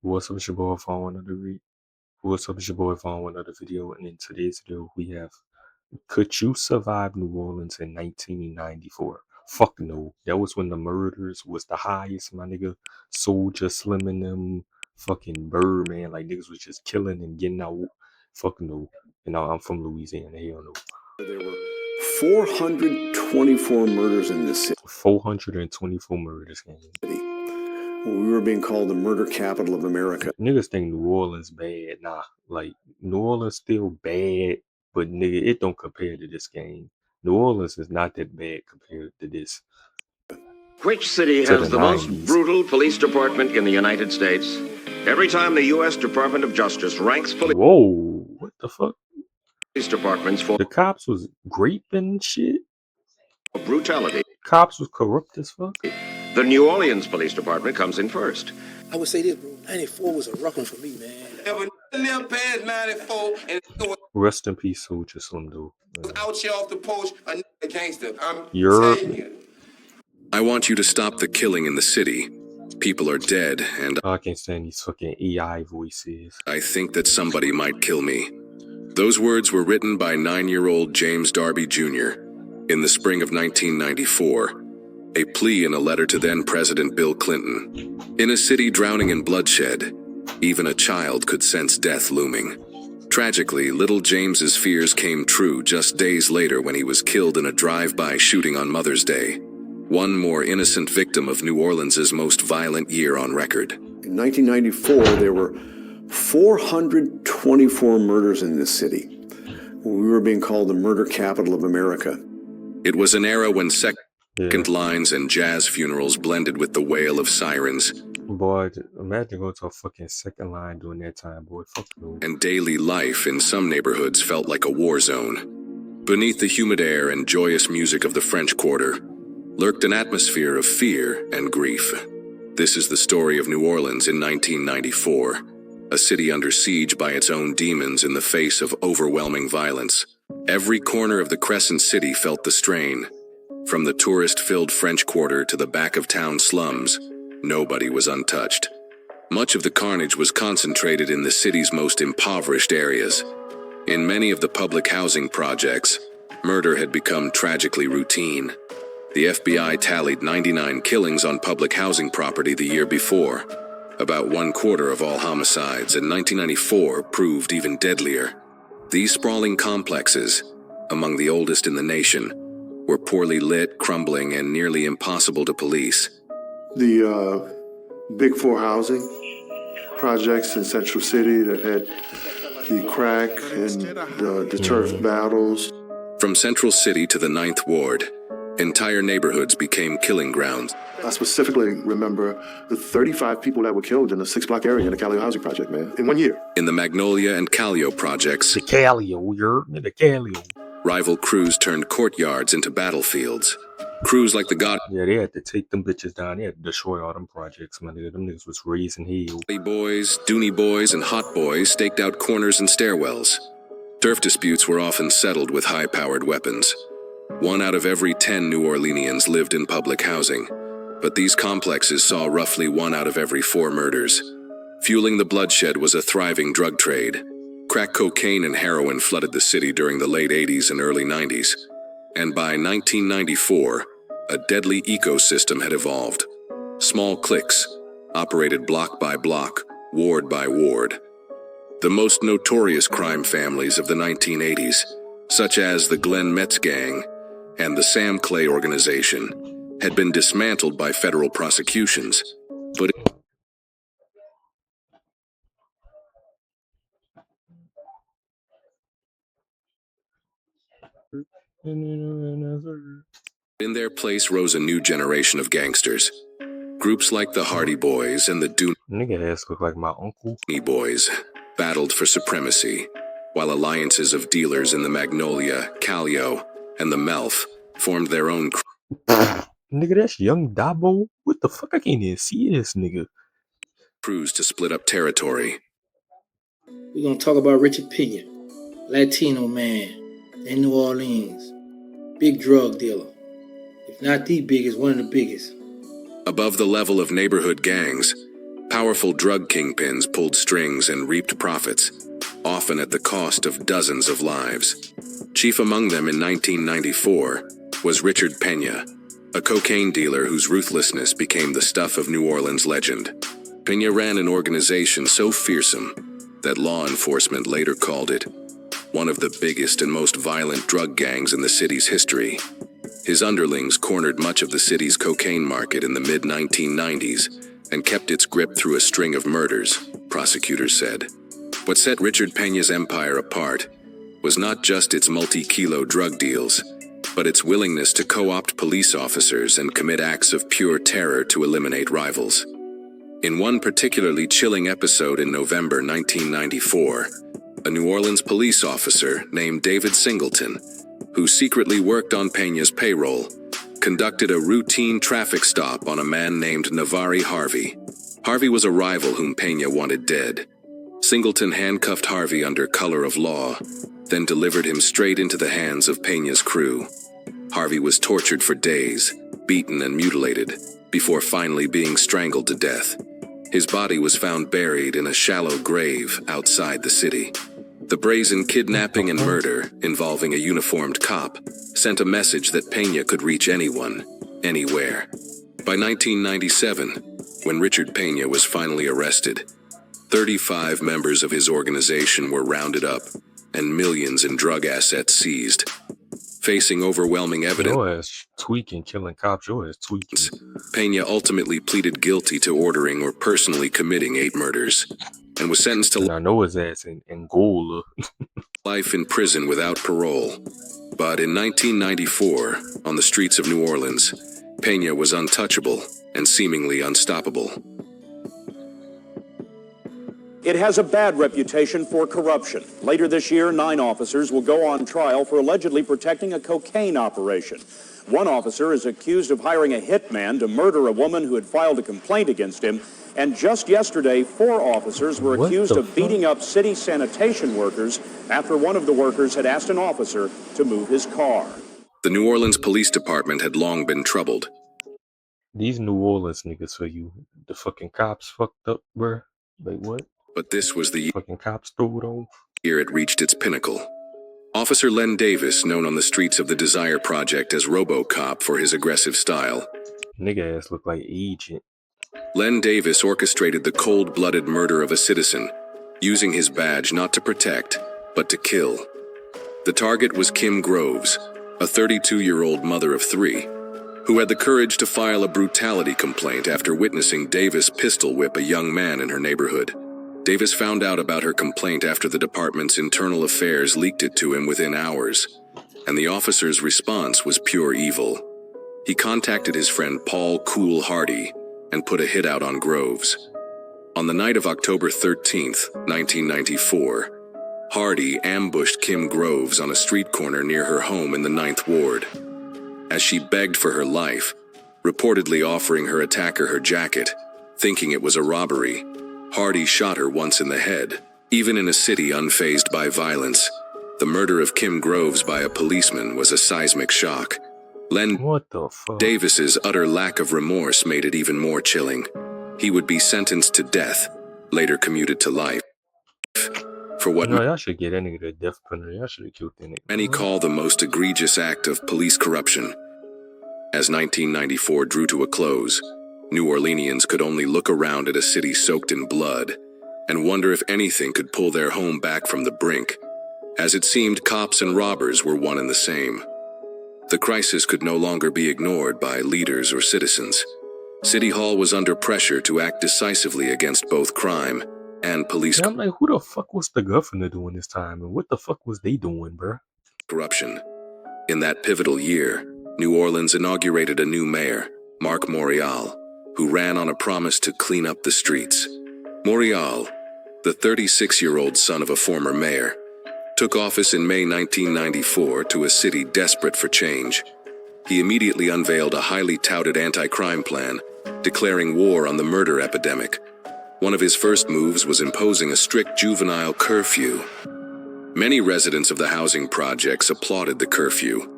What's up, it's your boy Phone another What's up, it's your boy Phone another video, and in today's video we have, could you survive New Orleans in 1994? Fuck no. That was when the murders was the highest, my nigga. Soldier Slim and them, fucking Birdman, like niggas was just killing and getting out. Fuck no. And I'm from Louisiana, hell no. There were 424 murders in this city. 424 murders, gang. We were being called the murder capital of America. Niggas think New Orleans bad. Nah, like New Orleans still bad, but nigga, it don't compare to this game. New Orleans is not that bad compared to this. Which city has the most brutal police department in the United States? Every time the U.S. Department of Justice ranks police what the fuck? Departments for the cops was raping shit. Brutality. Cops was corrupt as fuck. The New Orleans Police Department comes in first. I would say this, bro. 94 was a rough one for me, man. Never past 94 and Rest in peace, Soldier Slim, though. Out here off the porch, a gangster. I'm telling you. I want you to stop the killing in the city. People are dead, and I can't stand these fucking AI voices. I think that somebody might kill me. Those words were written by 9-year-old James Darby Jr. in the spring of 1994. A plea in a letter to then-President Bill Clinton. In a city drowning in bloodshed, even a child could sense death looming. Tragically, little James's fears came true just days later when he was killed in a drive-by shooting on Mother's Day. One more innocent victim of New Orleans' most violent year on record. In 1994, there were 424 murders in this city. We were being called the murder capital of America. It was an era when second lines and jazz funerals blended with the wail of sirens. Boy, imagine going to a fucking second line during that time, boy. Fuck no. And daily life in some neighborhoods felt like a war zone. Beneath the humid air and joyous music of the French Quarter lurked an atmosphere of fear and grief. This is the story of New Orleans in 1994, a city under siege by its own demons in the face of overwhelming violence. Every corner of the Crescent City felt the strain. From the tourist-filled French Quarter to the back-of-town slums, nobody was untouched. Much of the carnage was concentrated in the city's most impoverished areas. In many of the public housing projects, murder had become tragically routine. The FBI tallied 99 killings on public housing property the year before. About 1/4 of all homicides in 1994 proved even deadlier. These sprawling complexes, among the oldest in the nation, were poorly lit, crumbling, and nearly impossible to police. The Big Four housing projects in Central City that had the crack and the turf battles. From Central City to the 9th Ward, entire neighborhoods became killing grounds. I specifically remember the 35 people that were killed in the 6-block area in the Calcio housing project, man, in 1 year. In the Magnolia and Calcio projects, the Calcio. Rival crews turned courtyards into battlefields. Crews like the God... Yeah, they had to take them bitches down. They had to destroy all them projects, man. Them niggas was raising hell. Boys, Dooney Boys, and Hot Boys staked out corners and stairwells. Turf disputes were often settled with high-powered weapons. 1 out of every 10 New Orleanians lived in public housing, but these complexes saw roughly 1 out of every 4 murders. Fueling the bloodshed was a thriving drug trade. Crack cocaine and heroin flooded the city during the late 80s and early 90s. And by 1994, a deadly ecosystem had evolved. Small cliques, operated block by block, ward by ward. The most notorious crime families of the 1980s, such as the Glenn Metz Gang and the Sam Clay Organization, had been dismantled by federal prosecutions. But in their place rose a new generation of gangsters. Groups like the Hardy Boys and the Nigga ass look like my uncle. Boys battled for supremacy, while alliances of dealers in the Magnolia, Calcio, and the Melf formed their own Nigga, that's young Dabo. What the fuck? I can't even see this nigga. crews to split up territory. We're going to talk about Richard Pena, Latino man in New Orleans, big drug dealer. If not the biggest, one of the biggest. Above the level of neighborhood gangs, Powerful drug kingpins pulled strings and reaped profits, often at the cost of dozens of lives. Chief among them in 1994 was Richard Pena, a cocaine dealer whose ruthlessness became the stuff of New Orleans legend. Pena ran an organization so fearsome that law enforcement later called it one of the biggest and most violent drug gangs in the city's history. His underlings cornered much of the city's cocaine market in the mid-1990s and kept its grip through a string of murders, prosecutors said. What set Richard Pena's empire apart was not just its multi-kilo drug deals, but its willingness to co-opt police officers and commit acts of pure terror to eliminate rivals. In one particularly chilling episode in November 1994, a New Orleans police officer named David Singleton, who secretly worked on Pena's payroll, conducted a routine traffic stop on a man named Navari Harvey. Harvey was a rival whom Pena wanted dead. Singleton handcuffed Harvey under color of law, then delivered him straight into the hands of Pena's crew. Harvey was tortured for days, beaten and mutilated, before finally being strangled to death. His body was found buried in a shallow grave outside the city. The brazen kidnapping and murder, involving a uniformed cop, sent a message that Pena could reach anyone, anywhere. By 1997, when Richard Pena was finally arrested, 35 members of his organization were rounded up and millions in drug assets seized. Facing overwhelming evidence, Your ass tweaking, killing cops, your ass tweaking. Pena ultimately pleaded guilty to ordering or personally committing 8 murders and was sentenced to And I know his ass in Angola. life in prison without parole. But in 1994, on the streets of New Orleans, Pena was untouchable and seemingly unstoppable. It has a bad reputation for corruption. Later this year, 9 officers will go on trial for allegedly protecting a cocaine operation. One officer is accused of hiring a hitman to murder a woman who had filed a complaint against him. And just yesterday, 4 officers were accused of beating up city sanitation workers after one of the workers had asked an officer to move his car. The New Orleans Police Department had long been troubled. These New Orleans niggas for you. The fucking cops fucked up, bruh. Like what? But this was the Fucking cops threw it off. year it reached its pinnacle. Officer Len Davis, known on the streets of the Desire Project as RoboCop for his aggressive style. Nigga ass look like Agent. Len Davis orchestrated the cold-blooded murder of a citizen, using his badge not to protect, but to kill. The target was Kim Groves, a 32-year-old mother of 3, who had the courage to file a brutality complaint after witnessing Davis pistol whip a young man in her neighborhood. Davis found out about her complaint after the department's internal affairs leaked it to him within hours, and the officer's response was pure evil. He contacted his friend Paul Cool Hardy and put a hit out on Groves. On the night of October 13th, 1994, Hardy ambushed Kim Groves on a street corner near her home in the 9th Ward. As she begged for her life, reportedly offering her attacker her jacket, thinking it was a robbery, Hardy shot her once in the head. Even in a city unfazed by violence, the murder of Kim Groves by a policeman was a seismic shock. Len What the fuck? Davis's utter lack of remorse made it even more chilling. He would be sentenced to death, later commuted to life, for what No, y'all should get that nigga the death penalty. Y'all should have killed that nigga. many call the most egregious act of police corruption. As 1994 drew to a close, New Orleanians could only look around at a city soaked in blood and wonder if anything could pull their home back from the brink, as it seemed cops and robbers were one and the same. The crisis could no longer be ignored by leaders or citizens. City Hall was under pressure to act decisively against both crime and police Yeah, I'm like, who the fuck was the governor doing this time? And what the fuck was they doing, bruh? corruption. In that pivotal year, New Orleans inaugurated a new mayor, Marc Morial, who ran on a promise to clean up the streets. Morial, the 36-year-old son of a former mayor, took office in May 1994 to a city desperate for change. He immediately unveiled a highly touted anti-crime plan, declaring war on the murder epidemic. One of his first moves was imposing a strict juvenile curfew. Many residents of the housing projects applauded the curfew,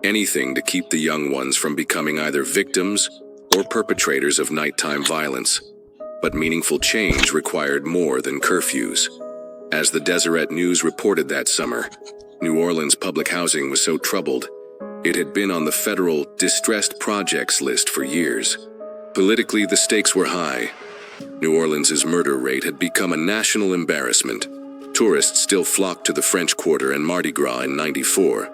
anything to keep the young ones from becoming either victims or perpetrators of nighttime violence. But meaningful change required more than curfews. As the Deseret News reported that summer, New Orleans public housing was so troubled, it had been on the federal distressed projects list for years. Politically, the stakes were high. New Orleans' murder rate had become a national embarrassment. Tourists still flocked to the French Quarter and Mardi Gras in '94,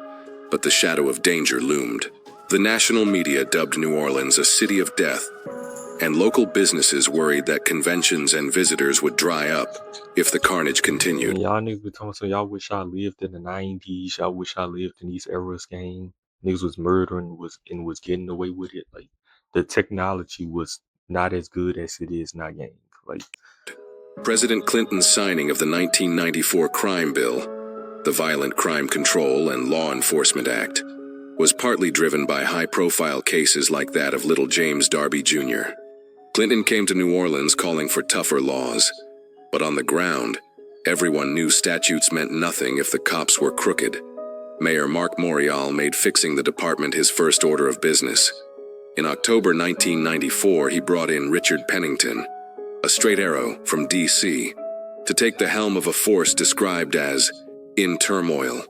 but the shadow of danger loomed. The national media dubbed New Orleans a city of death, and local businesses worried that conventions and visitors would dry up if the carnage continued. And y'all niggas be talking so y'all wish I lived in the 90s. Y'all wish I lived in these eras, gang. Niggas was murdering was getting away with it. Like the technology was not as good as it is now, gang. Like President Clinton's signing of the 1994 crime bill, the Violent Crime Control and Law Enforcement Act, was partly driven by high-profile cases like that of little James Darby Jr. Clinton came to New Orleans calling for tougher laws, but on the ground, everyone knew statutes meant nothing if the cops were crooked. Mayor Mark Morial made fixing the department his first order of business. In October 1994, he brought in Richard Pennington, a straight arrow from D.C., to take the helm of a force described as in turmoil.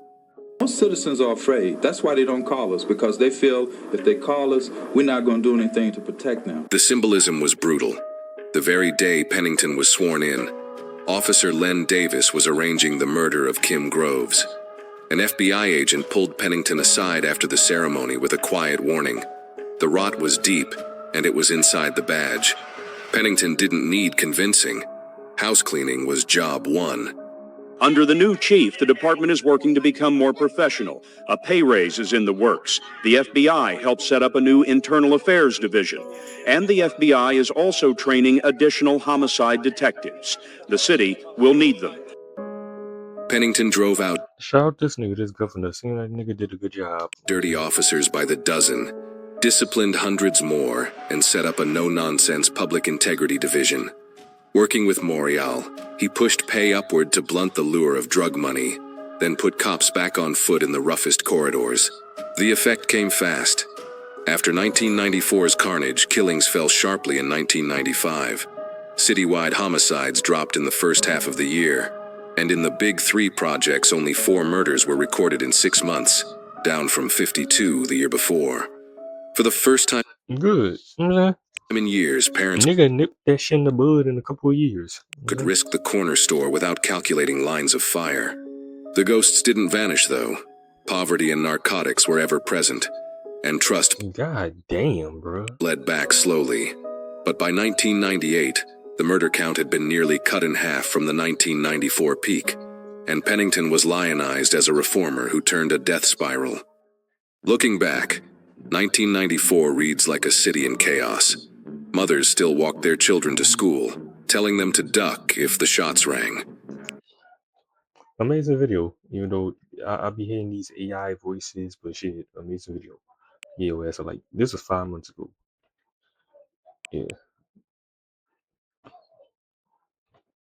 Most citizens are afraid. That's why they don't call us, because they feel if they call us, we're not going to do anything to protect them. The symbolism was brutal. The very day Pennington was sworn in, Officer Len Davis was arranging the murder of Kim Groves. An FBI agent pulled Pennington aside after the ceremony with a quiet warning. The rot was deep, and it was inside the badge. Pennington didn't need convincing. House cleaning was job one. Under the new chief, the department is working to become more professional. A pay raise is in the works. The FBI helped set up a new internal affairs division. And the FBI is also training additional homicide detectives. The city will need them. Pennington drove out shout out this nigga, this governor. Seems like nigga did a good job. dirty officers by the dozen, disciplined hundreds more, and set up a no-nonsense public integrity division. Working with Morial, he pushed pay upward to blunt the lure of drug money, then put cops back on foot in the roughest corridors. The effect came fast. After 1994's carnage, killings fell sharply in 1995. Citywide homicides dropped in the first half of the year, and in the Big Three projects, only 4 murders were recorded in 6 months, down from 52 the year before. For the first time Good. in years, parents Nigga nipped that shit in the bud in a couple of years. could risk the corner store without calculating lines of fire. The ghosts didn't vanish, though. Poverty and narcotics were ever present, and trust God damn, bro. bled back slowly. But by 1998, the murder count had been nearly cut in half from the 1994 peak, and Pennington was lionized as a reformer who turned a death spiral. Looking back, 1994 reads like a city in chaos. Mothers still walked their children to school, telling them to duck if the shots rang. Amazing video. Even though I be hearing these AI voices, but shit, amazing video. Yeah, so like this was 5 months ago. Yeah.